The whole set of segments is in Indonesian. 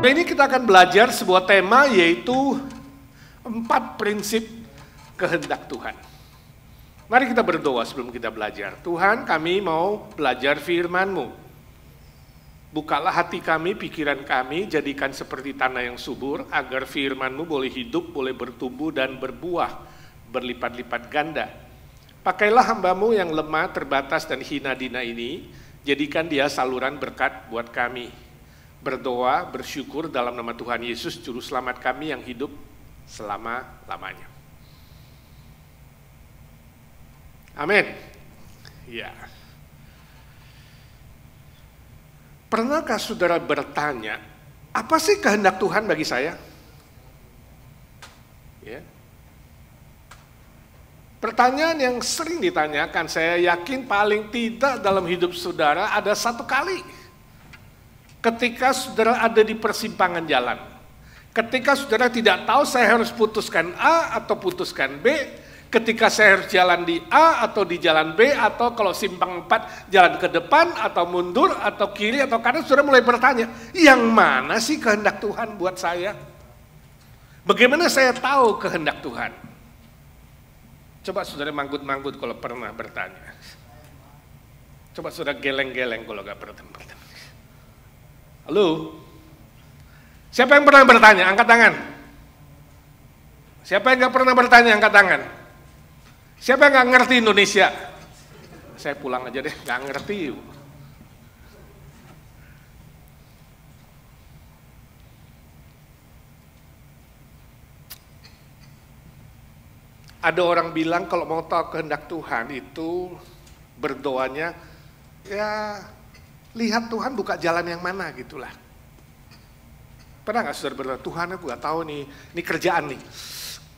Hari ini kita akan belajar sebuah tema, yaitu 4 prinsip kehendak Tuhan. Mari kita berdoa sebelum kita belajar. Tuhan, kami mau belajar firman-Mu. Bukalah hati kami, pikiran kami, jadikan seperti tanah yang subur, agar firman-Mu boleh hidup, boleh bertumbuh dan berbuah, berlipat-lipat ganda. Pakailah hamba-Mu yang lemah, terbatas, dan hina dina ini, jadikan dia saluran berkat buat kami. Berdoa, bersyukur dalam nama Tuhan Yesus, Juru Selamat kami yang hidup selama-lamanya. Amin. Ya. Pernahkah saudara bertanya, apa sih kehendak Tuhan bagi saya? Ya. Pertanyaan yang sering ditanyakan, saya yakin paling tidak dalam hidup saudara ada satu kali. Ketika saudara ada di persimpangan jalan, ketika saudara tidak tahu saya harus putuskan A atau putuskan B, ketika saya harus jalan di A atau di jalan B, atau kalau simpang 4 jalan ke depan atau mundur atau kiri atau kanan, saudara mulai bertanya, yang mana sih kehendak Tuhan buat saya? Bagaimana saya tahu kehendak Tuhan? Coba saudara manggut-manggut kalau pernah bertanya. Coba saudara geleng-geleng kalau gak pernah bertanya. Halo? Siapa yang pernah bertanya? Angkat tangan. Siapa yang gak pernah bertanya? Angkat tangan. Siapa yang gak ngerti Indonesia? Saya pulang aja deh, gak ngerti. Ada orang bilang kalau mau tahu kehendak Tuhan itu berdoanya, ya lihat Tuhan buka jalan yang mana gitulah. Pernah gak saudara berdoa, Tuhan aku gak tahu nih, ini kerjaan nih.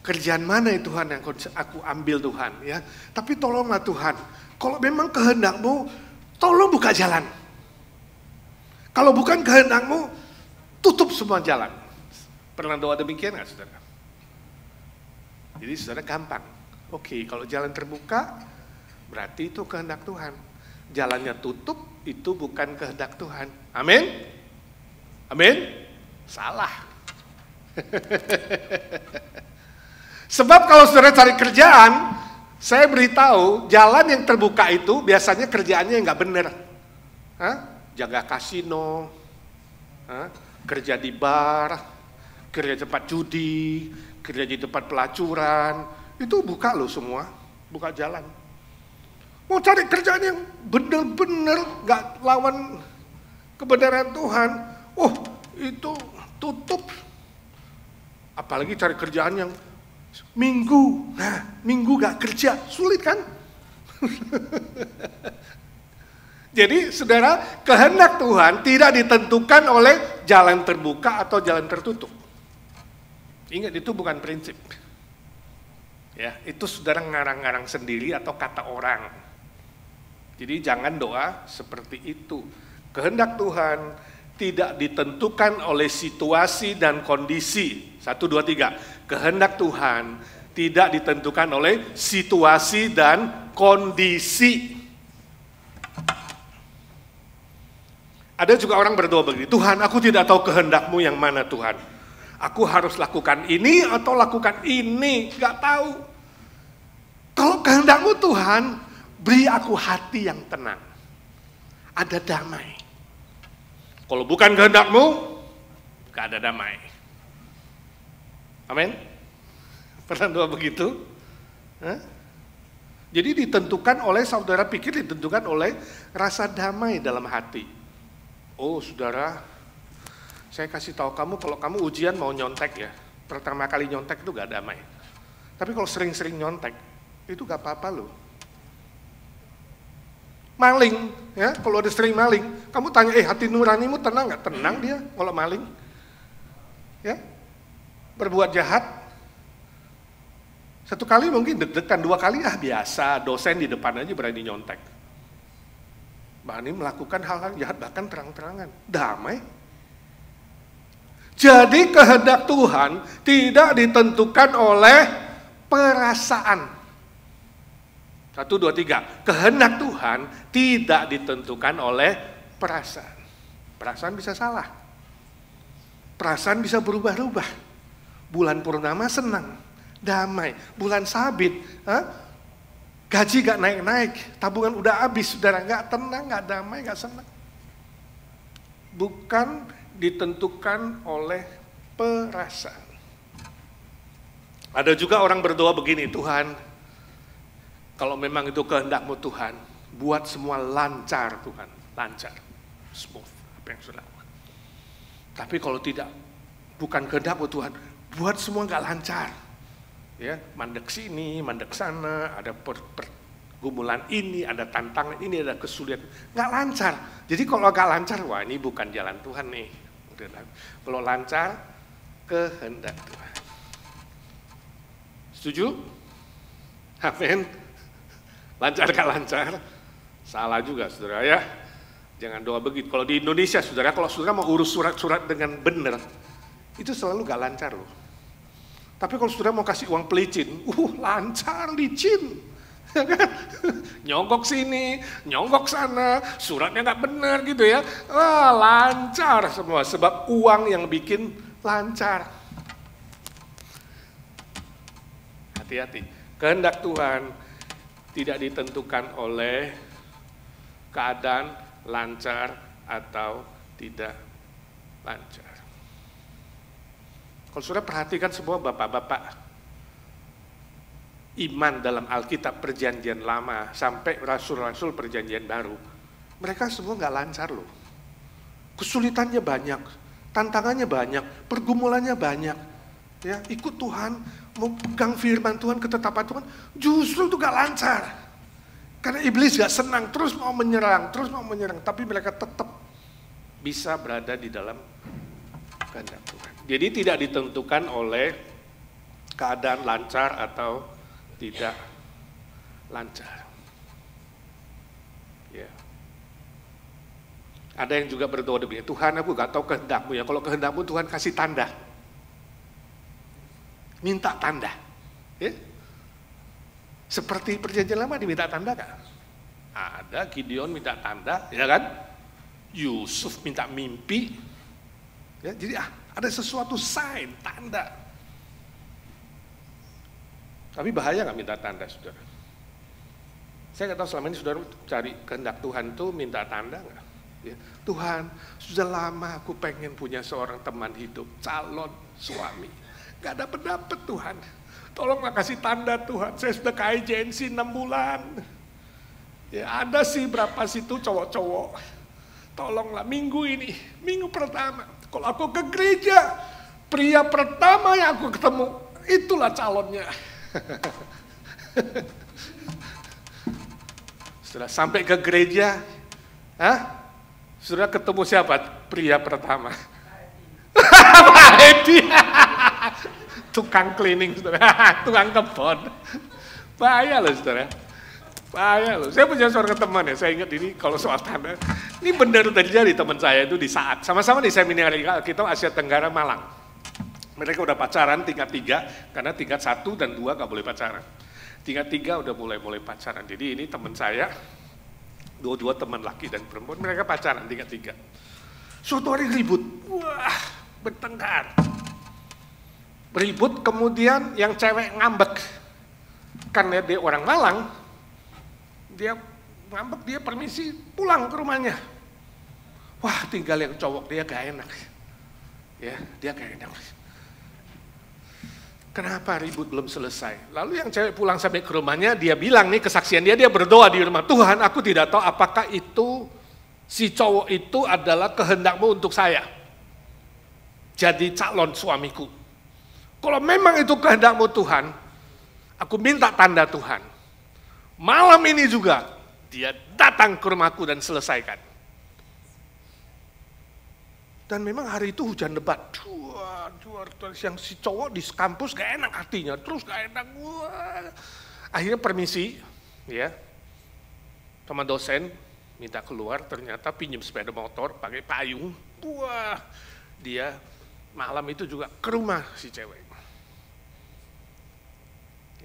Kerjaan mana ya Tuhan yang aku ambil Tuhan ya. Tapi tolonglah Tuhan, kalau memang kehendak-Mu, tolong buka jalan. Kalau bukan kehendak-Mu, tutup semua jalan. Pernah doa demikian gak saudara? Jadi saudara gampang. Oke, kalau jalan terbuka, berarti itu kehendak Tuhan. Jalannya tutup, itu bukan kehendak Tuhan. Amin? Amin? Salah. Sebab kalau saudara cari kerjaan, saya beritahu, jalan yang terbuka itu biasanya kerjaannya nggak benar. Jaga kasino, kerja di bar, kerja tempat judi, kerja di tempat pelacuran, itu buka loh semua, buka jalan. Mau cari kerjaan yang benar-benar gak lawan kebenaran Tuhan, oh itu tutup. Apalagi cari kerjaan yang minggu, minggu gak kerja, sulit kan? Jadi saudara, kehendak Tuhan tidak ditentukan oleh jalan terbuka atau jalan tertutup. Ingat, itu bukan prinsip. Ya, itu saudara ngarang-ngarang sendiri atau kata orang. Jadi jangan doa seperti itu. Kehendak Tuhan tidak ditentukan oleh situasi dan kondisi. 1, 2, 3. Kehendak Tuhan tidak ditentukan oleh situasi dan kondisi. Ada juga orang berdoa begini, Tuhan aku tidak tahu kehendak-Mu yang mana Tuhan. Aku harus lakukan ini atau lakukan ini, gak tahu. Kalau kehendak-Mu Tuhan, beri aku hati yang tenang, ada damai. Kalau bukan kehendak-Mu, gak ada damai. Amin? Pernah doa begitu? Jadi ditentukan oleh, saudara pikir ditentukan oleh rasa damai dalam hati. Oh saudara, saya kasih tahu kamu, kalau kamu ujian mau nyontek ya, pertama kali nyontek itu gak damai. Tapi kalau sering-sering nyontek, itu gak apa-apa loh. Maling, ya, kalau ada sering maling, kamu tanya, hati nuranimu tenang nggak? Tenang dia kalau maling, ya, berbuat jahat. 1 kali mungkin deg-degan, 2 kali biasa, dosen di depan aja berani nyontek. Berani melakukan hal-hal jahat bahkan terang-terangan, damai. Jadi kehendak Tuhan tidak ditentukan oleh perasaan. 1, 2, 3. Kehendak Tuhan tidak ditentukan oleh perasaan. Perasaan bisa salah. Perasaan bisa berubah-ubah. Bulan purnama senang, damai. Bulan sabit, gaji gak naik-naik, tabungan udah habis, saudara gak tenang, gak damai, gak senang. Bukan ditentukan oleh perasaan. Ada juga orang berdoa begini, Tuhan, kalau memang itu kehendak-Mu Tuhan, buat semua lancar Tuhan, lancar, smooth, apa yang sudah lakukan. Tapi kalau tidak, bukan kehendak-Mu Tuhan, buat semua nggak lancar. Ya, mandek sini, mandek sana, ada pergumulan ini, ada tantangan ini, ada kesulitan, nggak lancar. Jadi kalau nggak lancar, wah ini bukan jalan Tuhan nih. Kalau lancar, kehendak Tuhan. Setuju? Amin. Lancar gak lancar? Salah juga saudara ya. Jangan doa begitu. Kalau di Indonesia saudara, kalau saudara mau urus surat-surat dengan benar, itu selalu gak lancar loh. Tapi kalau saudara mau kasih uang pelicin, lancar, licin. Nyogok sini, nyogok sana, suratnya gak benar gitu ya. Lancar semua, sebab uang yang bikin lancar. Hati-hati, kehendak Tuhan tidak ditentukan oleh keadaan lancar atau tidak lancar. Kalau sudah perhatikan semua bapak-bapak iman dalam Alkitab perjanjian lama sampai rasul-rasul perjanjian baru, mereka semua nggak lancar loh. Kesulitannya banyak, tantangannya banyak, pergumulannya banyak. Ya, ikut Tuhan, mau pegang firman Tuhan, ketetapan Tuhan, justru itu gak lancar. Karena iblis gak senang, terus mau menyerang, tapi mereka tetap bisa berada di dalam kehendak Tuhan. Jadi tidak ditentukan oleh keadaan lancar atau tidak lancar. Ya. Ada yang juga berdoa demikian, Tuhan aku gak tahu kehendak-Mu ya, kalau kehendak-Mu Tuhan kasih tanda. Minta tanda, ya. Seperti perjanjian lama diminta tanda kan? Ada Gideon minta tanda, ya kan? Yusuf minta mimpi, ya. Jadi ada sesuatu sign, tanda. Tapi bahaya nggak minta tanda, saudara? Saya nggak tahu selama ini saudara cari kehendak Tuhan tuh minta tanda nggak? Ya. Tuhan, sudah lama aku pengen punya seorang teman hidup, calon suami. Gak dapet Tuhan, tolonglah kasih tanda Tuhan, saya sudah ke agensi 6 bulan, ya ada sih berapa situ cowok-cowok, tolonglah minggu ini, minggu pertama, kalau aku ke gereja, pria pertama yang aku ketemu, itulah calonnya. Setelah sampai ke gereja, sudah ketemu siapa pria pertama? Pak Edi. Tukang cleaning, saudara, tukang kebun. Bahaya loh, saudara. Bahaya loh. Saya punya seorang teman ya, saya ingat ini kalau soal tanda. Ini benar terjadi teman saya itu di saat, sama-sama di seminar kita Asia Tenggara Malang. Mereka udah pacaran tingkat 3, karena tingkat 1 dan 2 gak boleh pacaran. Tingkat 3 udah mulai pacaran. Jadi ini teman saya, dua teman laki dan perempuan, mereka pacaran tingkat 3. Suatu hari ribut, wah bertengkar. Ribut, kemudian yang cewek ngambek. Karena dia orang Malang, dia ngambek, dia permisi pulang ke rumahnya. Wah, tinggal yang cowok dia gak enak. Ya, dia gak enak. Kenapa ribut belum selesai? Lalu yang cewek pulang sampai ke rumahnya, dia bilang nih kesaksian dia berdoa di rumah, Tuhan aku tidak tahu apakah itu, si cowok itu adalah kehendak-Mu untuk saya. Jadi calon suamiku. Kalau memang itu kehendak-Mu Tuhan, aku minta tanda Tuhan. Malam ini juga, dia datang ke rumahku dan selesaikan. Dan memang hari itu hujan lebat. Yang si cowok di kampus gak enak hatinya, terus gak enak. Akhirnya permisi, ya, sama dosen, minta keluar, ternyata pinjam sepeda motor, pakai payung. Wah, dia malam itu juga ke rumah si cewek.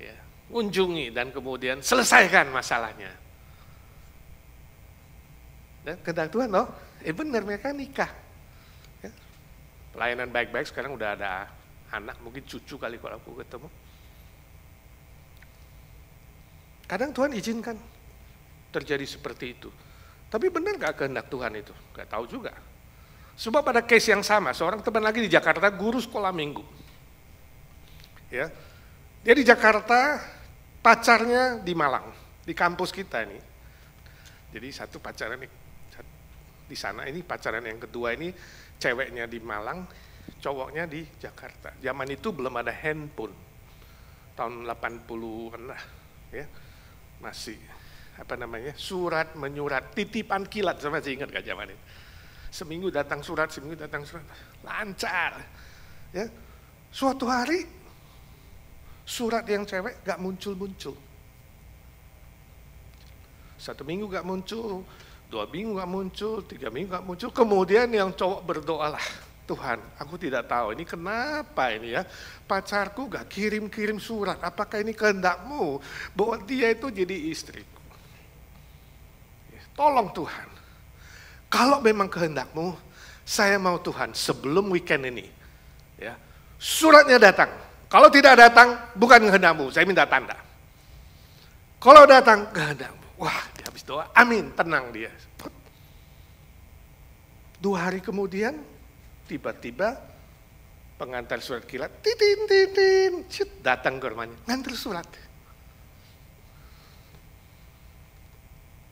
Ya, kunjungi dan kemudian selesaikan masalahnya. Dan kehendak Tuhan loh, benar mereka nikah. Ya. Pelayanan baik-baik sekarang udah ada anak, mungkin cucu kali kalau aku ketemu. Kadang Tuhan izinkan terjadi seperti itu. Tapi benar gak kehendak Tuhan itu? Gak tahu juga. Sebab pada case yang sama, seorang teman lagi di Jakarta, guru sekolah minggu. Ya, dia di Jakarta, pacarnya di Malang, di kampus kita ini. Jadi satu pacaran di sana, ini pacaran yang kedua ini ceweknya di Malang, cowoknya di Jakarta. Zaman itu belum ada handphone, tahun 80-an lah, ya, masih surat menyurat, titipan kilat, sama masih ingat gak zaman itu? Seminggu datang surat, lancar. Ya, suatu hari surat yang cewek gak muncul-muncul. 1 minggu gak muncul, 2 minggu gak muncul, 3 minggu gak muncul. Kemudian yang cowok berdoalah, Tuhan, aku tidak tahu ini kenapa ini ya, pacarku gak kirim-kirim surat. Apakah ini kehendak-Mu bahwa dia itu jadi istriku? Tolong Tuhan, kalau memang kehendak-Mu, saya mau Tuhan sebelum weekend ini, ya, suratnya datang. Kalau tidak datang, bukan kehendak-Mu, saya minta tanda. Kalau datang, kehendak-Mu. Wah, dia habis doa, amin, tenang dia. 2 hari kemudian, tiba-tiba pengantar surat kilat, titin, datang ke rumahnya, ngantar surat.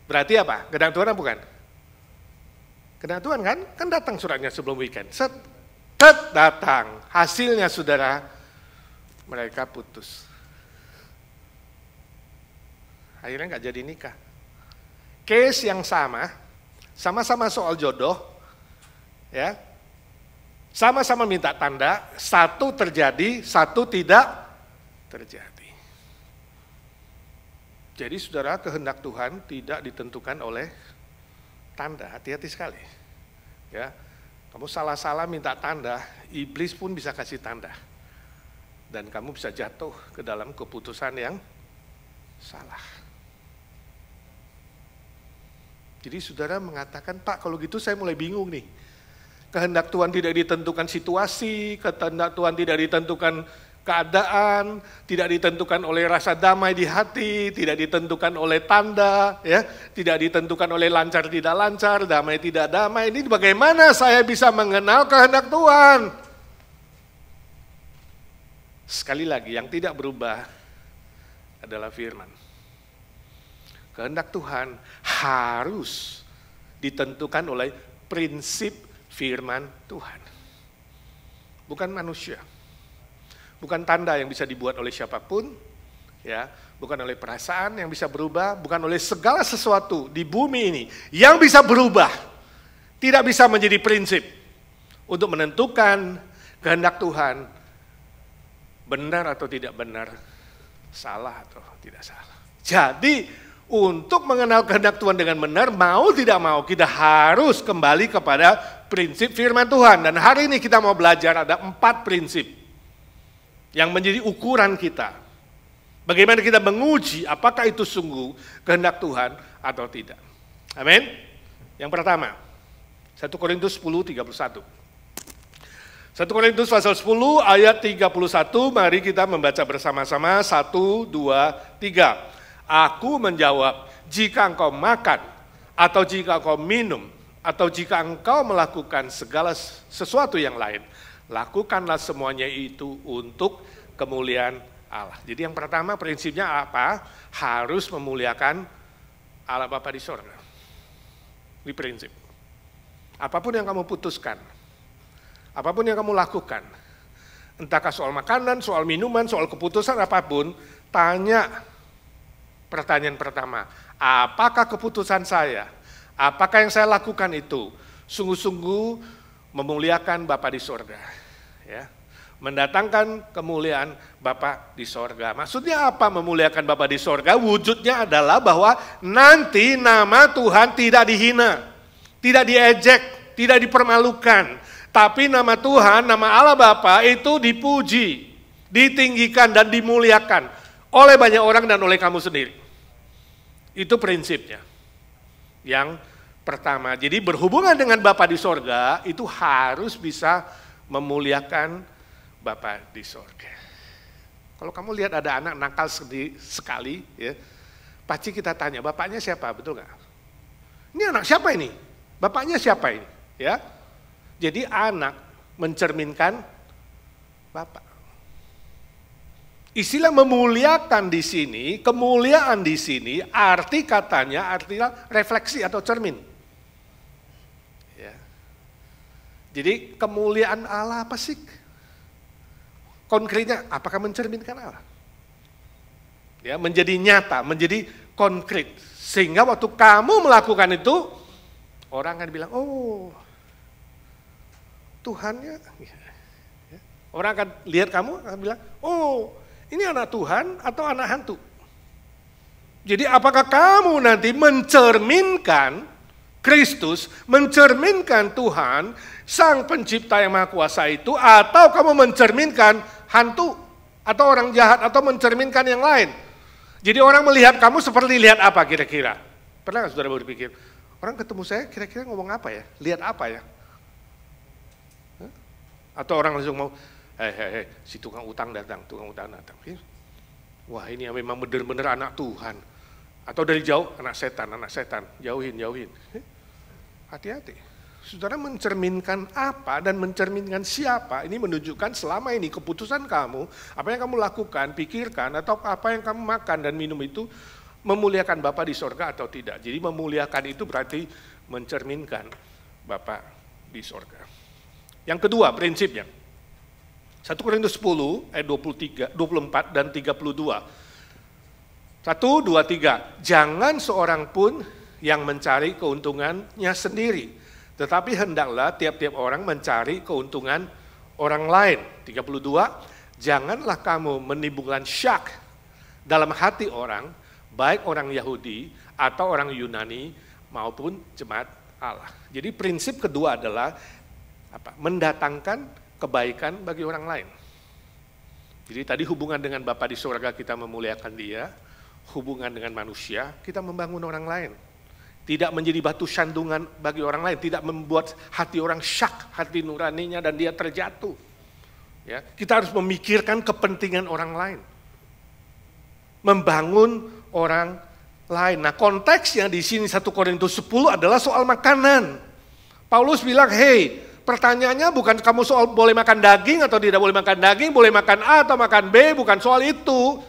Berarti apa? Kehendak Tuhan apa bukan? Kehendak Tuhan kan? Kan datang suratnya sebelum weekend. Set datang. Hasilnya saudara, mereka putus. Akhirnya nggak jadi nikah. Case yang sama-sama soal jodoh, ya, sama-sama minta tanda, satu terjadi, satu tidak terjadi. Jadi saudara, kehendak Tuhan tidak ditentukan oleh tanda, hati-hati sekali. Ya, kamu salah-salah minta tanda, iblis pun bisa kasih tanda. Dan kamu bisa jatuh ke dalam keputusan yang salah. Jadi saudara mengatakan, Pak kalau gitu saya mulai bingung nih. Kehendak Tuhan tidak ditentukan situasi, kehendak Tuhan tidak ditentukan keadaan, tidak ditentukan oleh rasa damai di hati, tidak ditentukan oleh tanda, ya, tidak ditentukan oleh lancar tidak lancar, damai tidak damai. Ini bagaimana saya bisa mengenal kehendak Tuhan? Sekali lagi, yang tidak berubah adalah firman. Kehendak Tuhan harus ditentukan oleh prinsip firman Tuhan. Bukan manusia. Bukan tanda yang bisa dibuat oleh siapapun, ya, bukan oleh perasaan yang bisa berubah, bukan oleh segala sesuatu di bumi ini yang bisa berubah. Tidak bisa menjadi prinsip untuk menentukan kehendak Tuhan benar atau tidak benar, salah atau tidak salah. Jadi untuk mengenal kehendak Tuhan dengan benar, mau tidak mau kita harus kembali kepada prinsip firman Tuhan. Dan hari ini kita mau belajar ada 4 prinsip yang menjadi ukuran kita. Bagaimana kita menguji apakah itu sungguh kehendak Tuhan atau tidak. Amin. Yang pertama, 1 Korintus 10:31. 1 Korintus pasal 10 ayat 31, mari kita membaca bersama-sama, 1, 2, 3. Aku menjawab, jika engkau makan, atau jika engkau minum, atau jika engkau melakukan segala sesuatu yang lain, lakukanlah semuanya itu untuk kemuliaan Allah. Jadi yang pertama prinsipnya apa? Harus memuliakan Allah Bapa di sorga. Ini prinsip. Apapun yang kamu putuskan, apapun yang kamu lakukan, entahkah soal makanan, soal minuman, soal keputusan apapun, tanya pertanyaan pertama, apakah keputusan saya, apakah yang saya lakukan itu sungguh-sungguh memuliakan Bapa di sorga, ya, mendatangkan kemuliaan Bapa di sorga. Maksudnya apa memuliakan Bapa di sorga? Wujudnya adalah bahwa nanti nama Tuhan tidak dihina, tidak diejek, tidak dipermalukan, tapi nama Tuhan, nama Allah Bapa itu dipuji, ditinggikan dan dimuliakan oleh banyak orang dan oleh kamu sendiri. Itu prinsipnya. Yang pertama, jadi berhubungan dengan Bapa di sorga itu harus bisa memuliakan Bapa di sorga. Kalau kamu lihat ada anak nakal sekali, ya, pasti kita tanya, bapaknya siapa, betul nggak? Ini anak siapa ini? Bapaknya siapa ini? Ya, jadi anak mencerminkan Bapak. Istilah memuliakan di sini, kemuliaan di sini, arti katanya artinya refleksi atau cermin. Ya. Jadi kemuliaan Allah apa sih? Konkretnya, apakah mencerminkan Allah? Ya, menjadi nyata, menjadi konkret. Sehingga waktu kamu melakukan itu, orang akan bilang, oh, Tuhannya. Ya. Orang akan lihat kamu, akan bilang, oh, ini anak Tuhan atau anak hantu? Jadi apakah kamu nanti mencerminkan Kristus, mencerminkan Tuhan, Sang Pencipta yang Maha Kuasa itu, atau kamu mencerminkan hantu, atau orang jahat, atau mencerminkan yang lain? Jadi orang melihat kamu seperti lihat apa kira-kira? Pernah nggak saudara berpikir, orang ketemu saya kira-kira ngomong apa ya? Lihat apa ya? Hah? Atau orang langsung mau, hei, si tukang utang datang. Wah ini yang memang benar-benar anak Tuhan. Atau dari jauh, anak setan, jauhin. Hati-hati. Saudara mencerminkan apa dan mencerminkan siapa, ini menunjukkan selama ini keputusan kamu, apa yang kamu lakukan, pikirkan, atau apa yang kamu makan dan minum itu, memuliakan Bapa di sorga atau tidak. Jadi memuliakan itu berarti mencerminkan Bapa di sorga. Yang kedua prinsipnya, 1 Korintus 10 ayat 23, 24 dan 32. 1, 2, 3. Jangan seorang pun yang mencari keuntungannya sendiri, tetapi hendaklah tiap-tiap orang mencari keuntungan orang lain. 32. Janganlah kamu menimbulkan syak dalam hati orang, baik orang Yahudi atau orang Yunani maupun jemaat Allah. Jadi prinsip kedua adalah apa? Mendatangkan kebaikan bagi orang lain. Jadi tadi hubungan dengan Bapa di surga kita memuliakan Dia, hubungan dengan manusia kita membangun orang lain. Tidak menjadi batu sandungan bagi orang lain, tidak membuat hati orang syak, hati nuraninya dan dia terjatuh. Ya, kita harus memikirkan kepentingan orang lain. Membangun orang lain. Nah, konteksnya di sini 1 Korintus 10 adalah soal makanan. Paulus bilang, "Hey, pertanyaannya bukan kamu soal boleh makan daging atau tidak boleh makan daging, boleh makan A atau makan B, bukan soal itu."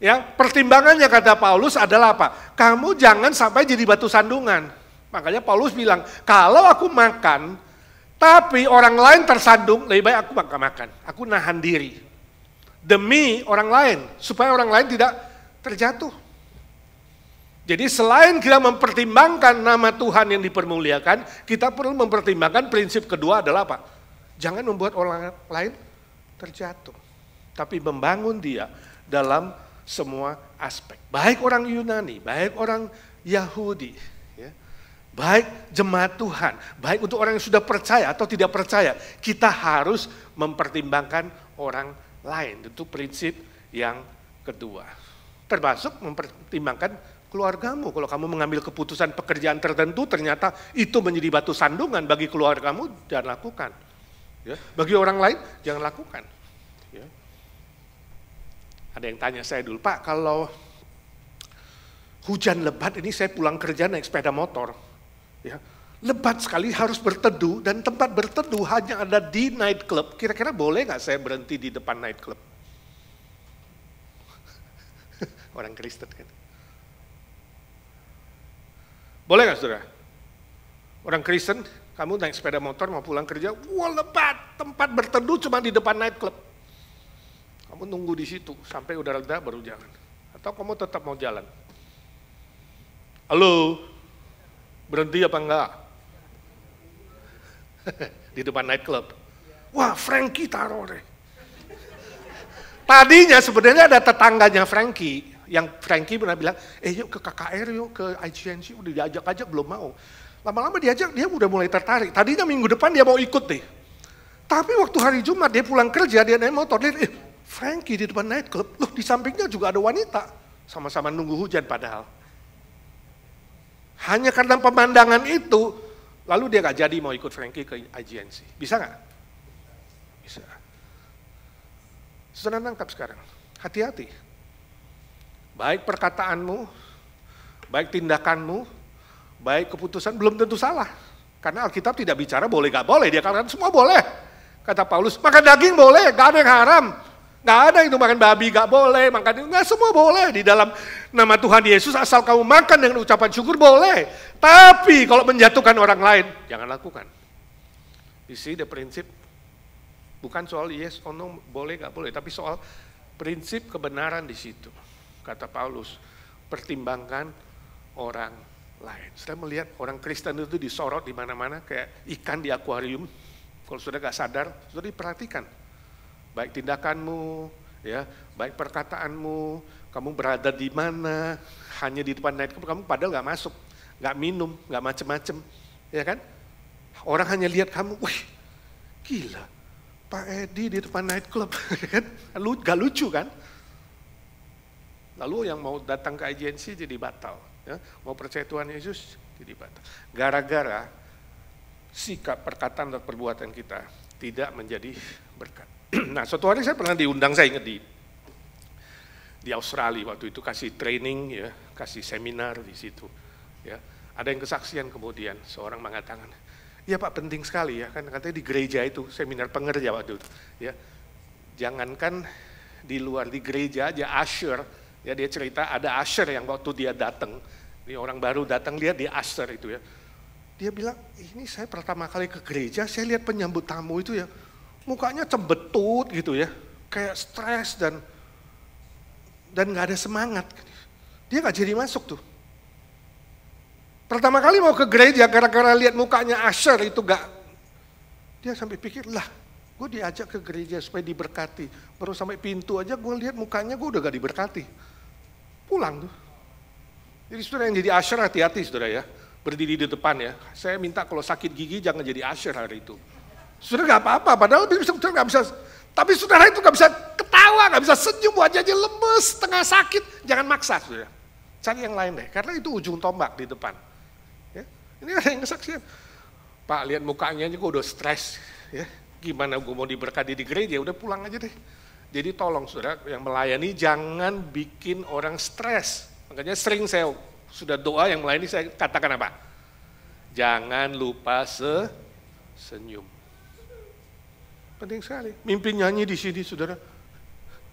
Ya, pertimbangannya kata Paulus adalah apa? Kamu jangan sampai jadi batu sandungan. Makanya Paulus bilang, kalau aku makan, tapi orang lain tersandung, lebih baik aku gak makan. Aku nahan diri. Demi orang lain, supaya orang lain tidak terjatuh. Jadi selain kita mempertimbangkan nama Tuhan yang dipermuliakan, kita perlu mempertimbangkan prinsip kedua adalah apa? Jangan membuat orang lain terjatuh. Tapi membangun dia dalam semua aspek, baik orang Yunani, baik orang Yahudi, ya, baik jemaat Tuhan, baik untuk orang yang sudah percaya atau tidak percaya, kita harus mempertimbangkan orang lain. Itu prinsip yang kedua. Termasuk mempertimbangkan keluargamu. Kalau kamu mengambil keputusan pekerjaan tertentu, ternyata itu menjadi batu sandungan bagi keluargamu, jangan lakukan. Ya, bagi orang lain, jangan lakukan. Ya. Ada yang tanya saya dulu, Pak, kalau hujan lebat ini saya pulang kerja naik sepeda motor, ya, lebat sekali harus berteduh dan tempat berteduh hanya ada di night club. Kira-kira boleh nggak saya berhenti di depan night club? Orang Kristen kan. Boleh nggak saudara? Orang Kristen, kamu naik sepeda motor mau pulang kerja, wah lebat, tempat berteduh cuma di depan night club. Kamu nunggu di situ sampai udah reda baru jalan. Atau kamu tetap mau jalan? Halo, berhenti apa enggak? Di depan night club. Wah, Frankie taruh deh. Tadinya sebenarnya ada tetangganya Frankie, yang Frankie pernah bilang, yuk ke KKR yuk, ke IGNC, udah diajak-ajak belum mau. Lama-lama diajak, dia udah mulai tertarik. Tadinya minggu depan dia mau ikut deh. Tapi waktu hari Jumat dia pulang kerja, dia naik motor, dia Frankie di depan night club, loh di sampingnya juga ada wanita, sama-sama nunggu hujan padahal. Hanya karena pemandangan itu, lalu dia gak jadi mau ikut Frankie ke IGNC. Bisa gak? bisa. Saudara nangkap sekarang, hati-hati. Baik perkataanmu, baik tindakanmu, baik keputusan belum tentu salah. Karena Alkitab tidak bicara boleh gak boleh, dia katakan semua boleh. Kata Paulus, makan daging boleh, gak ada yang haram. Gak ada itu makan babi gak boleh, makan nggak, semua boleh. Di dalam nama Tuhan Yesus asal kamu makan dengan ucapan syukur boleh. Tapi kalau menjatuhkan orang lain, jangan lakukan. You see the prinsip? Bukan soal yes or no, boleh gak boleh, tapi soal prinsip kebenaran di situ. Kata Paulus, pertimbangkan orang lain. Saya melihat orang Kristen itu disorot di mana-mana kayak ikan di akuarium. Kalau sudah gak sadar, sudah diperhatikan. Baik tindakanmu, ya, baik perkataanmu, kamu berada di mana, hanya di depan nightclub, kamu padahal gak masuk, gak minum, gak macem-macem, ya kan? Orang hanya lihat kamu, wih, gila. Pak Edi di depan nightclub, kan? Gak lucu kan? Lalu yang mau datang ke agensi jadi batal, ya? Mau percaya Tuhan Yesus jadi batal. Gara-gara sikap, perkataan dan perbuatan kita tidak menjadi berkat. Nah, suatu hari saya pernah diundang, saya ingat di Australia waktu itu kasih training, ya, kasih seminar di situ, ya. Ada yang kesaksian kemudian seorang mengatakan, iya Pak, penting sekali ya, kan katanya di gereja itu, seminar pengerja waktu itu, ya. Jangankan di luar, di gereja aja, usher, ya dia cerita ada usher yang waktu dia datang, ini orang baru datang, lihat di usher itu ya. Dia bilang, ini saya pertama kali ke gereja, saya lihat penyambut tamu itu ya, mukanya cembetut gitu ya, kayak stres dan nggak ada semangat. Dia nggak jadi masuk tuh. Pertama kali mau ke gereja gara-gara lihat mukanya usher itu gak, dia sampai pikir, lah gue diajak ke gereja supaya diberkati, baru sampai pintu aja gue lihat mukanya gue udah gak diberkati, pulang tuh. Jadi saudara yang jadi usher hati-hati saudara ya, berdiri di depan ya. Saya minta kalau sakit gigi jangan jadi usher hari itu. Saudara gak apa-apa, padahal saudara gak bisa, tapi saudara itu gak bisa ketawa, gak bisa senyum, wajahnya lemes, tengah sakit, jangan maksa saudara. Cari yang lain deh, karena itu ujung tombak di depan. Ini ada yang kesaksian, Pak lihat mukanya aja gue udah stres, ya. Gimana gue mau diberkati di gereja, udah pulang aja deh. Jadi tolong saudara yang melayani jangan bikin orang stres. Makanya sering saya sudah doa yang melayani saya katakan apa? Jangan lupa senyum. Penting sekali. Mimpi nyanyi di sini saudara,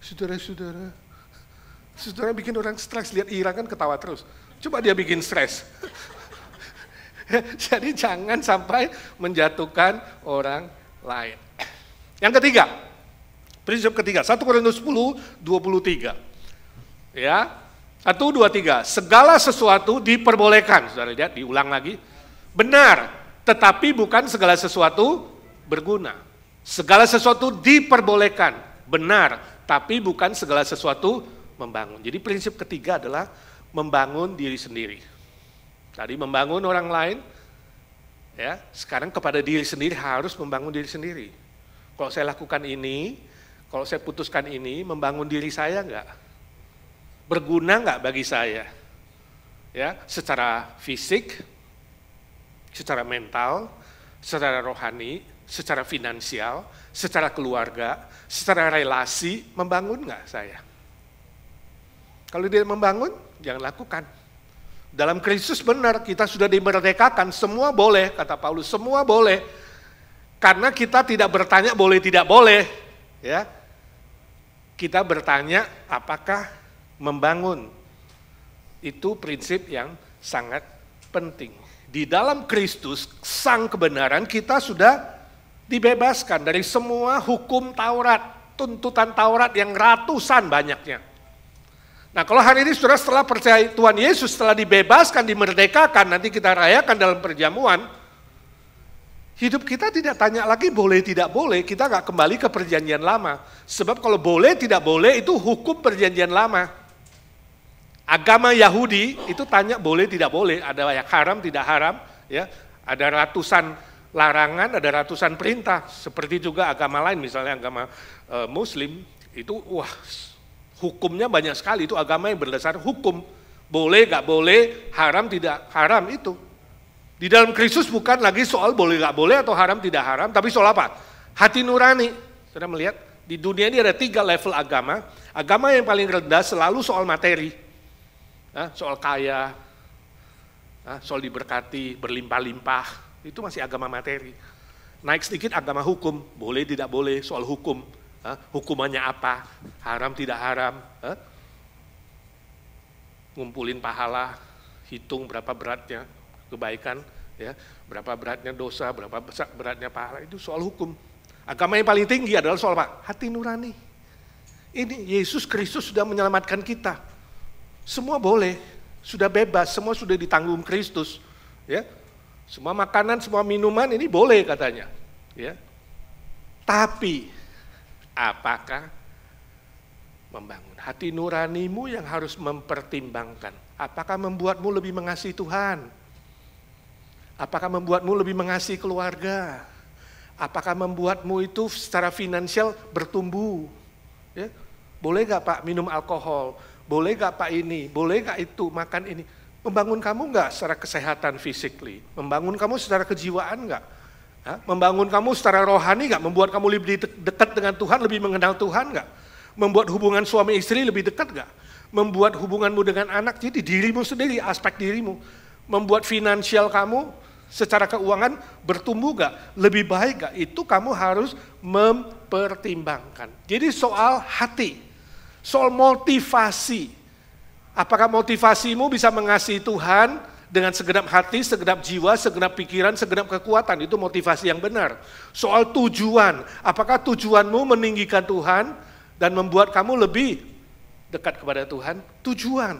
saudara bikin orang stres, lihat Ira kan ketawa terus. Coba dia bikin stres. Jadi jangan sampai menjatuhkan orang lain. Yang ketiga, prinsip ketiga, 1 Korintus 10:23. Ya, 1, 2, 3. Segala sesuatu diperbolehkan. Saudara lihat, diulang lagi. Benar, tetapi bukan segala sesuatu berguna. Segala sesuatu diperbolehkan. Benar, tapi bukan segala sesuatu membangun. Jadi prinsip ketiga adalah membangun diri sendiri. Tadi membangun orang lain, ya. Sekarang kepada diri sendiri harus membangun diri sendiri. Kalau saya lakukan ini, kalau saya putuskan ini, membangun diri saya enggak? Berguna enggak bagi saya? Ya, secara fisik, secara mental, secara rohani, secara finansial, secara keluarga, secara relasi, membangun enggak saya? Kalau dia membangun, jangan lakukan. Dalam Kristus benar, kita sudah dimerdekakan, semua boleh, kata Paulus, semua boleh. Karena kita tidak bertanya boleh tidak boleh, ya. Kita bertanya apakah membangun. Itu prinsip yang sangat penting. Di dalam Kristus, sang kebenaran, kita sudah dibebaskan dari semua hukum Taurat, tuntutan Taurat yang ratusan banyaknya. Nah kalau hari ini saudara setelah percaya Tuhan Yesus, setelah dibebaskan, dimerdekakan, nanti kita rayakan dalam perjamuan, hidup kita tidak tanya lagi boleh tidak boleh, kita gak kembali ke perjanjian lama. Sebab kalau boleh tidak boleh itu hukum perjanjian lama. Agama Yahudi itu tanya boleh tidak boleh, ada yang haram tidak haram, ya. Ada ratusan larangan, ada ratusan perintah. Seperti juga agama lain, misalnya agama Muslim, itu wah, hukumnya banyak sekali, itu agama yang berdasar hukum. Boleh, gak boleh, haram, tidak haram itu. Di dalam Kristus bukan lagi soal boleh, gak boleh atau haram, tidak haram, tapi soal apa? Hati nurani. Saudara melihat di dunia ini ada 3 level agama. Agama yang paling rendah selalu soal materi, soal kaya, soal diberkati, berlimpah-limpah, itu masih agama materi. Naik sedikit agama hukum, boleh tidak boleh, soal hukum, hukumannya apa, haram tidak haram, ngumpulin pahala, hitung berapa beratnya kebaikan, ya, berapa beratnya dosa, berapa beratnya pahala, itu soal hukum. Agama yang paling tinggi adalah soal apa? Hati nurani. Ini Yesus Kristus sudah menyelamatkan kita. Semua boleh, sudah bebas, semua sudah ditanggung Kristus, ya. Semua makanan, semua minuman ini boleh katanya, ya. Tapi apakah membangun hati nuranimu yang harus mempertimbangkan? Apakah membuatmu lebih mengasihi Tuhan? Apakah membuatmu lebih mengasihi keluarga? Apakah membuatmu itu secara finansial bertumbuh? Ya? Boleh gak Pak minum alkohol? Boleh gak Pak ini? Boleh gak itu? Makan ini? Membangun kamu gak secara kesehatan physically? Membangun kamu secara kejiwaan gak? Membangun kamu secara rohani gak? Membuat kamu lebih dekat dengan Tuhan, lebih mengenal Tuhan gak? Membuat hubungan suami istri lebih dekat gak? Membuat hubunganmu dengan anak, jadi dirimu sendiri, aspek dirimu. Membuat finansial kamu secara keuangan bertumbuh gak? Lebih baik gak? Itu kamu harus mempertimbangkan. Jadi soal hati, soal motivasi. Apakah motivasimu bisa mengasihi Tuhan dengan segenap hati, segenap jiwa, segenap pikiran, segenap kekuatan? Itu motivasi yang benar. Soal tujuan, apakah tujuanmu meninggikan Tuhan dan membuat kamu lebih dekat kepada Tuhan? Tujuan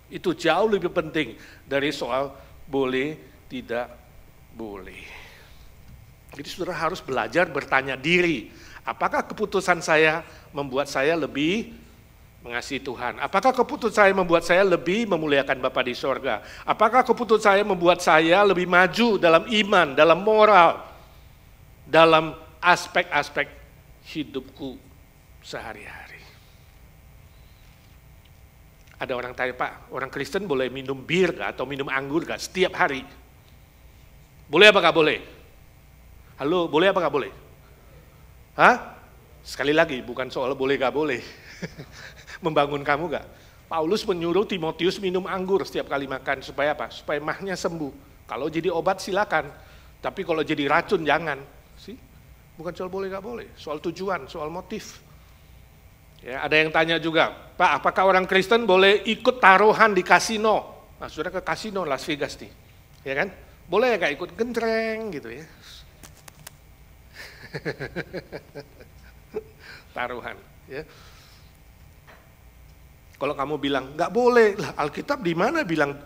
itu jauh lebih penting dari soal boleh tidak boleh. Jadi saudara harus belajar bertanya diri, apakah keputusan saya membuat saya lebih mengasihi Tuhan? Apakah keputusan saya membuat saya lebih memuliakan Bapa di sorga? Apakah keputusan saya membuat saya lebih maju dalam iman, dalam moral, dalam aspek-aspek hidupku sehari-hari? Ada orang tanya, Pak, orang Kristen boleh minum bir gak atau minum anggur gak setiap hari? Boleh apa gak boleh? Halo, boleh apa gak boleh? Sekali lagi, bukan soal boleh gak boleh. Membangun kamu gak? Paulus menyuruh Timotius minum anggur setiap kali makan, supaya apa? Supaya mahnya sembuh. Kalau jadi obat silakan, tapi kalau jadi racun jangan. Bukan soal boleh gak boleh, soal tujuan, soal motif. Ya, ada yang tanya juga, Pak, apakah orang Kristen boleh ikut taruhan di kasino? Nah, sudah ke kasino Las Vegas nih, ya kan? Boleh ya gak ikut gentreng gitu ya? Taruhan, ya. Kalau kamu bilang nggak boleh, lah Alkitab di mana bilang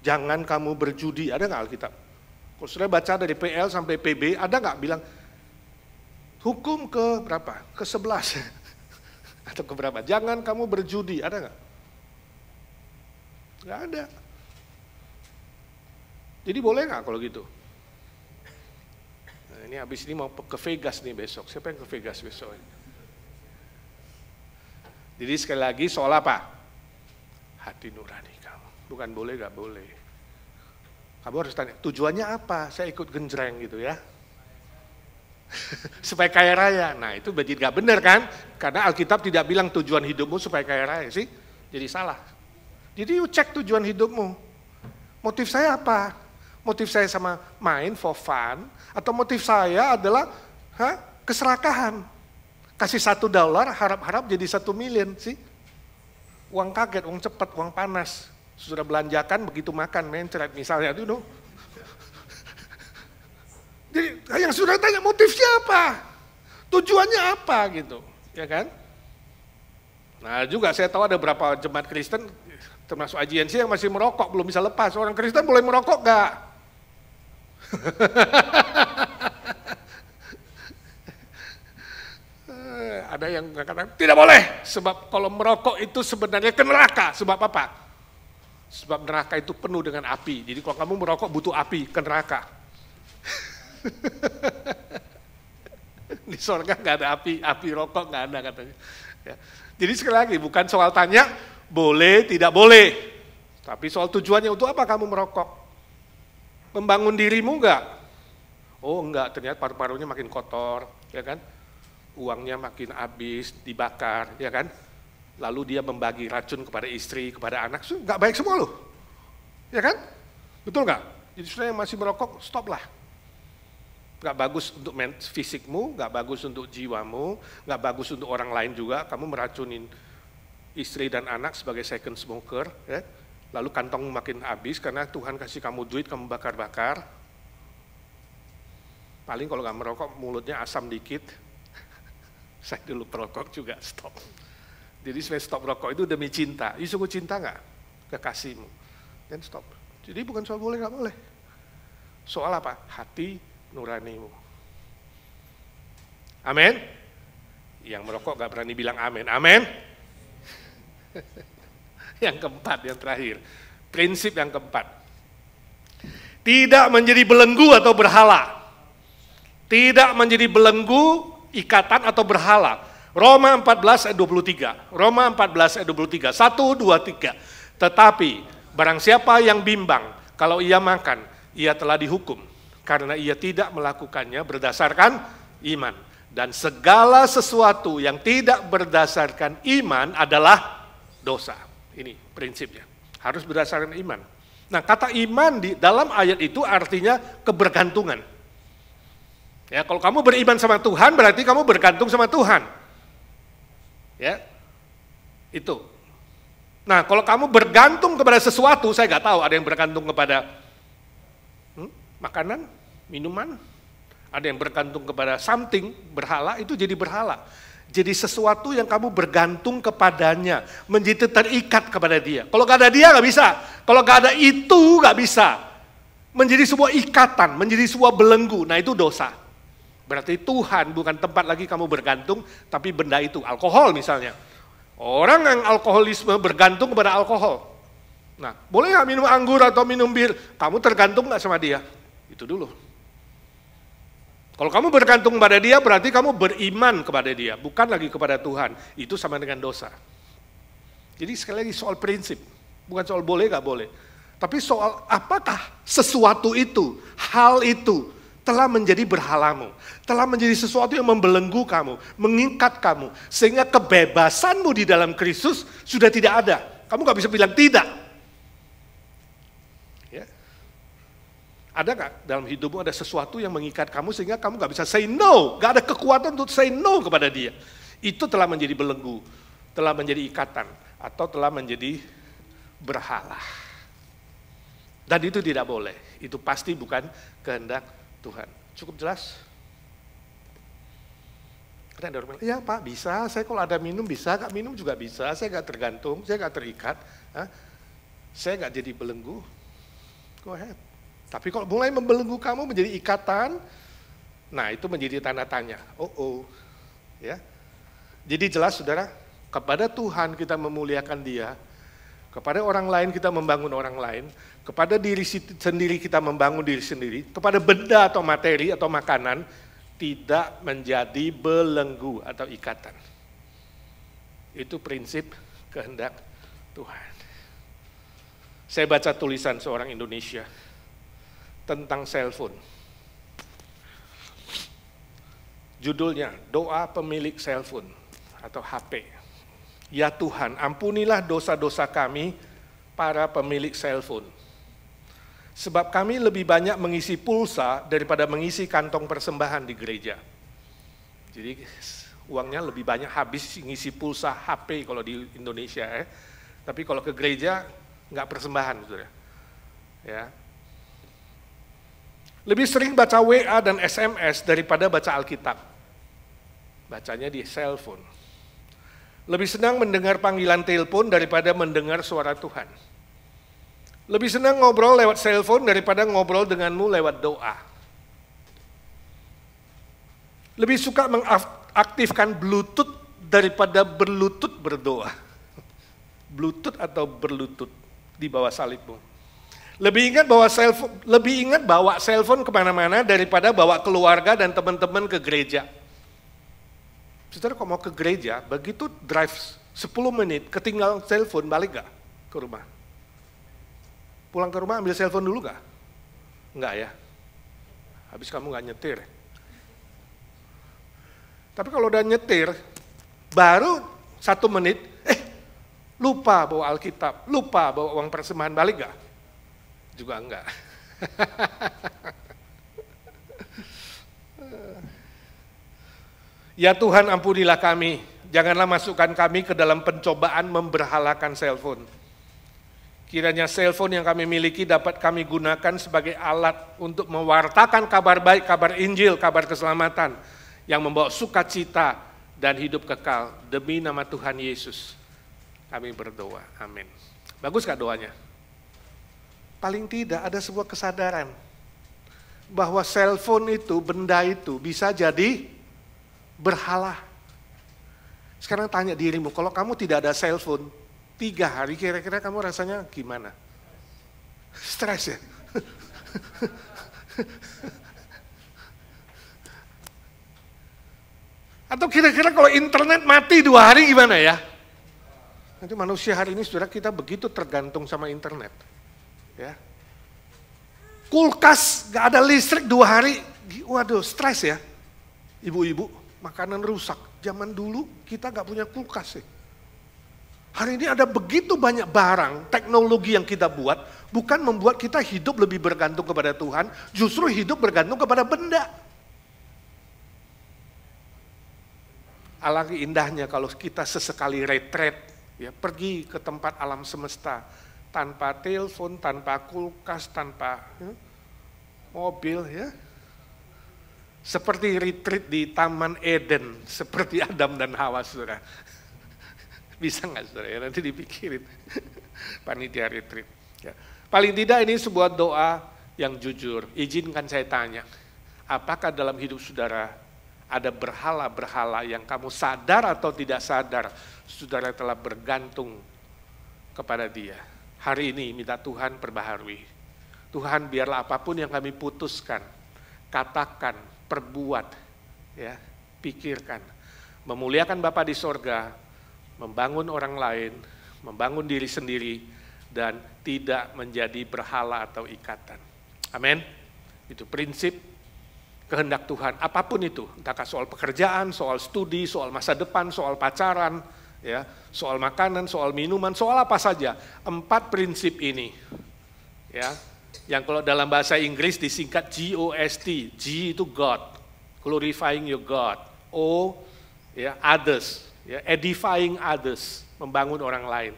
jangan kamu berjudi? Ada nggak Alkitab? Kalau sudah baca dari PL sampai PB, ada nggak bilang hukum ke berapa? Ke 11 atau ke berapa? Jangan kamu berjudi, ada nggak? Nggak ada. Jadi boleh nggak kalau gitu? Nah, ini habis ini mau ke Vegas nih besok. Siapa yang ke Vegas besok? Jadi sekali lagi soal apa? Hati nurani kamu. Bukan boleh gak boleh. Kamu harus tanya, tujuannya apa? Saya ikut genjreng gitu ya. Supaya kaya raya. Nah itu berarti gak benar kan? Karena Alkitab tidak bilang tujuan hidupmu supaya kaya raya sih. Jadi salah. Jadi you cek tujuan hidupmu. Motif saya apa? Motif saya sama main for fun? Atau motif saya adalah keserakahan? Kasih $1, harap-harap jadi 1 miliar sih. Uang kaget, uang cepat, uang panas. Sudah belanjakan, begitu makan, mencret misalnya itu. No? Jadi yang sudah tanya motifnya apa? Tujuannya apa gitu, ya kan? Nah juga saya tahu ada beberapa jemaat Kristen, termasuk IGNC yang masih merokok, belum bisa lepas. Orang Kristen boleh merokok gak? Ada yang mengatakan tidak boleh, sebab kalau merokok itu sebenarnya ke neraka. Sebab apa? Sebab neraka itu penuh dengan api. Jadi kalau kamu merokok butuh api, ke neraka. Di sorga nggak ada api, api rokok nggak ada katanya. Ya. Jadi sekali lagi bukan soal tanya boleh tidak boleh, tapi soal tujuannya untuk apa kamu merokok? Membangun dirimu nggak? Oh enggak, ternyata paru-parunya makin kotor, ya kan? uangnya makin habis, dibakar, ya kan? Lalu dia membagi racun kepada istri, kepada anak, nggak baik semua loh. Ya kan? Betul nggak? Jadi saudara yang masih merokok, stop lah. Nggak bagus untuk fisikmu, nggak bagus untuk jiwamu, nggak bagus untuk orang lain juga. Kamu meracunin istri dan anak sebagai second smoker, ya. Lalu kantongmu makin habis karena Tuhan kasih kamu duit, kamu bakar-bakar. Paling kalau nggak merokok, mulutnya asam dikit. Saya dulu perokok juga, stop. Jadi saya stop rokok itu demi cinta. Sungguh cinta nggak? Kekasihmu. Dan stop. Jadi bukan soal boleh nggak boleh. Soal apa? Hati nuranimu. Amin? Yang merokok nggak berani bilang amin. Amin? Yang keempat, yang terakhir. Prinsip yang keempat. Tidak menjadi belenggu atau berhala. Tidak menjadi belenggu, ikatan atau berhala. Roma 14 ayat 23. Roma 14 ayat 23. 1, 2, 3. Tetapi barang siapa yang bimbang, kalau ia makan, ia telah dihukum. Karena ia tidak melakukannya berdasarkan iman. Dan segala sesuatu yang tidak berdasarkan iman adalah dosa. Ini prinsipnya. Harus berdasarkan iman. Nah, kata iman di dalam ayat itu artinya kebergantungan. Ya, kalau kamu beriman sama Tuhan, berarti kamu bergantung sama Tuhan. Ya, itu. Nah, kalau kamu bergantung kepada sesuatu, saya nggak tahu, ada yang bergantung kepada makanan, minuman, ada yang bergantung kepada something, berhala, itu jadi berhala. Jadi sesuatu yang kamu bergantung kepadanya, menjadi terikat kepada dia. Kalau nggak ada dia nggak bisa, kalau nggak ada itu nggak bisa. Menjadi sebuah ikatan, menjadi sebuah belenggu, nah itu dosa. Berarti Tuhan bukan tempat lagi kamu bergantung, tapi benda itu, alkohol misalnya. Orang yang alkoholisme bergantung kepada alkohol. Nah, boleh nggak minum anggur atau minum bir? Kamu tergantung nggak sama dia? Itu dulu. Kalau kamu bergantung kepada dia, berarti kamu beriman kepada dia, bukan lagi kepada Tuhan. Itu sama dengan dosa. Jadi sekali lagi soal prinsip, bukan soal boleh nggak boleh. Tapi soal apakah sesuatu itu, hal itu, telah menjadi berhalamu, telah menjadi sesuatu yang membelenggu kamu, mengikat kamu, sehingga kebebasanmu di dalam Kristus sudah tidak ada. Kamu nggak bisa bilang tidak. Ya. Ada nggak dalam hidupmu ada sesuatu yang mengikat kamu sehingga kamu nggak bisa say no, nggak ada kekuatan untuk say no kepada dia. Itu telah menjadi belenggu, telah menjadi ikatan, atau telah menjadi berhala. Dan itu tidak boleh, itu pasti bukan kehendak Tuhan. Cukup jelas? Karena ada orang bilang, ya Pak bisa, saya kalau ada minum bisa, Kak minum juga bisa, saya gak tergantung, saya gak terikat, saya gak jadi belenggu, go ahead. Tapi kalau mulai membelenggu kamu menjadi ikatan, nah itu menjadi tanda tanya, ya. Jadi jelas saudara, kepada Tuhan kita memuliakan Dia, kepada orang lain kita membangun orang lain, kepada diri sendiri kita membangun diri sendiri, kepada benda atau materi atau makanan, tidak menjadi belenggu atau ikatan. Itu prinsip kehendak Tuhan. Saya baca tulisan seorang Indonesia tentang cellphone. Judulnya, Doa Pemilik Cellphone atau HP. Ya Tuhan, ampunilah dosa-dosa kami, para pemilik cellphone. Sebab kami lebih banyak mengisi pulsa daripada mengisi kantong persembahan di gereja. Jadi uangnya lebih banyak habis ngisi pulsa HP kalau di Indonesia. Tapi kalau ke gereja nggak persembahan. Saudara. Ya. Lebih sering baca WA dan SMS daripada baca Alkitab. Bacanya di cellphone. Lebih senang mendengar panggilan telepon daripada mendengar suara Tuhan. Lebih senang ngobrol lewat cellphone daripada ngobrol denganmu lewat doa. Lebih suka mengaktifkan Bluetooth daripada berlutut berdoa. Bluetooth atau berlutut di bawah salibmu. Lebih ingat bawa cellphone kemana-mana daripada bawa keluarga dan teman-teman ke gereja. Saudara kalau mau ke gereja, begitu drive 10 menit, ketinggalan telepon, balik gak ke rumah? Pulang ke rumah ambil telepon dulu gak? Enggak ya? Habis kamu gak nyetir. Tapi kalau udah nyetir, baru 1 menit, lupa bawa Alkitab, lupa bawa uang persembahan balik gak? Juga enggak. Ya Tuhan, ampunilah kami, janganlah masukkan kami ke dalam pencobaan memberhalakan cellphone. Kiranya cellphone yang kami miliki dapat kami gunakan sebagai alat untuk mewartakan kabar baik, kabar Injil, kabar keselamatan yang membawa sukacita dan hidup kekal. Demi nama Tuhan Yesus kami berdoa, amin. Bagus gak doanya? Paling tidak ada sebuah kesadaran bahwa cellphone itu, benda itu bisa jadi berhala. Sekarang tanya dirimu, kalau kamu tidak ada cellphone 3 hari, kira-kira kamu rasanya gimana? Stres ya? Atau kira-kira kalau internet mati 2 hari gimana ya? Nanti manusia hari ini, saudara, kita begitu tergantung sama internet. Ya. Kulkas gak ada listrik 2 hari, waduh stres ya. Ibu-ibu, makanan rusak. Zaman dulu kita gak punya kulkas ya. Hari ini ada begitu banyak barang, teknologi yang kita buat, bukan membuat kita hidup lebih bergantung kepada Tuhan, justru hidup bergantung kepada benda. Alangkah indahnya kalau kita sesekali retret, ya, pergi ke tempat alam semesta, tanpa telepon, tanpa kulkas, tanpa mobil, ya. Seperti retreat di Taman Eden, seperti Adam dan Hawa, saudara. Bisa nggak, saudara? Ya, nanti dipikirin. Panitia retreat. Ya. Paling tidak ini sebuah doa yang jujur. Izinkan saya tanya, apakah dalam hidup saudara ada berhala-berhala yang kamu sadar atau tidak sadar, saudara telah bergantung kepada dia. Hari ini minta Tuhan perbaharui. Tuhan, biarlah apapun yang kami putuskan, katakan, perbuat, ya, pikirkan, memuliakan Bapa di sorga, membangun orang lain, membangun diri sendiri, dan tidak menjadi berhala atau ikatan. Amin. Itu prinsip kehendak Tuhan, apapun itu, entahkah soal pekerjaan, soal studi, soal masa depan, soal pacaran, ya, soal makanan, soal minuman, soal apa saja. 4 prinsip ini, ya, yang kalau dalam bahasa Inggris disingkat GOST. G itu God, glorifying your God. O, ya, others, ya, edifying others, membangun orang lain.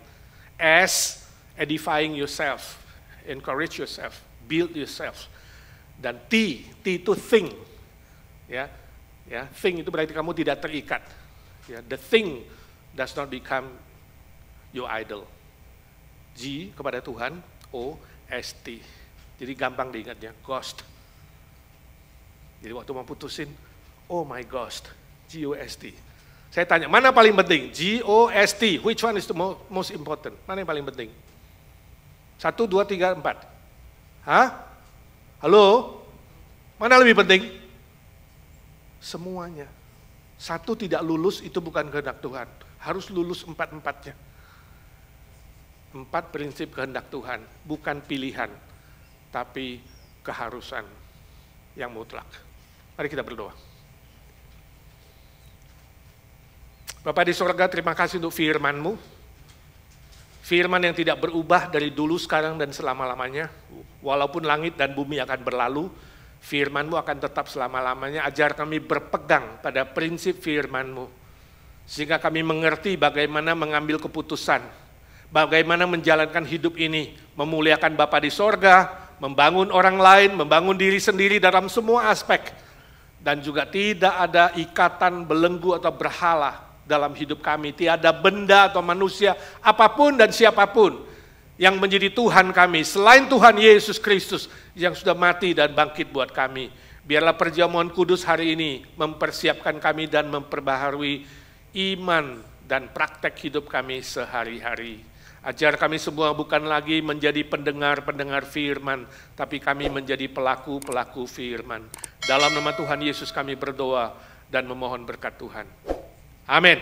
S, edifying yourself, encourage yourself, build yourself. Dan T itu think, ya, think itu berarti kamu tidak terikat. Ya, the thing does not become your idol. G kepada Tuhan, O, S, T. Jadi gampang diingatnya, ghost. Jadi waktu mau putusin, oh my ghost, G-O-S-T. Saya tanya, mana paling penting? G-O-S-T, which one is the most important? Mana yang paling penting? 1, 2, 3, 4. Hah? Halo? Mana lebih penting? Semuanya. 1 tidak lulus itu bukan kehendak Tuhan. Harus lulus 4-4-nya. 4 prinsip kehendak Tuhan, bukan pilihan, tapi keharusan yang mutlak. Mari kita berdoa. Bapa di sorga, terima kasih untuk firman-Mu. Firman yang tidak berubah dari dulu, sekarang, dan selama-lamanya. Walaupun langit dan bumi akan berlalu, firman-Mu akan tetap selama-lamanya. Ajar kami berpegang pada prinsip firman-Mu, sehingga kami mengerti bagaimana mengambil keputusan, bagaimana menjalankan hidup ini, memuliakan Bapa di sorga, membangun orang lain, membangun diri sendiri dalam semua aspek, dan juga tidak ada ikatan, belenggu, atau berhala dalam hidup kami. Tiada benda atau manusia, apapun dan siapapun yang menjadi Tuhan kami, selain Tuhan Yesus Kristus yang sudah mati dan bangkit buat kami. Biarlah perjamuan kudus hari ini mempersiapkan kami dan memperbaharui iman dan praktek hidup kami sehari-hari. Ajar kami semua bukan lagi menjadi pendengar-pendengar firman, tapi kami menjadi pelaku-pelaku firman. Dalam nama Tuhan Yesus kami berdoa dan memohon berkat Tuhan. Amin.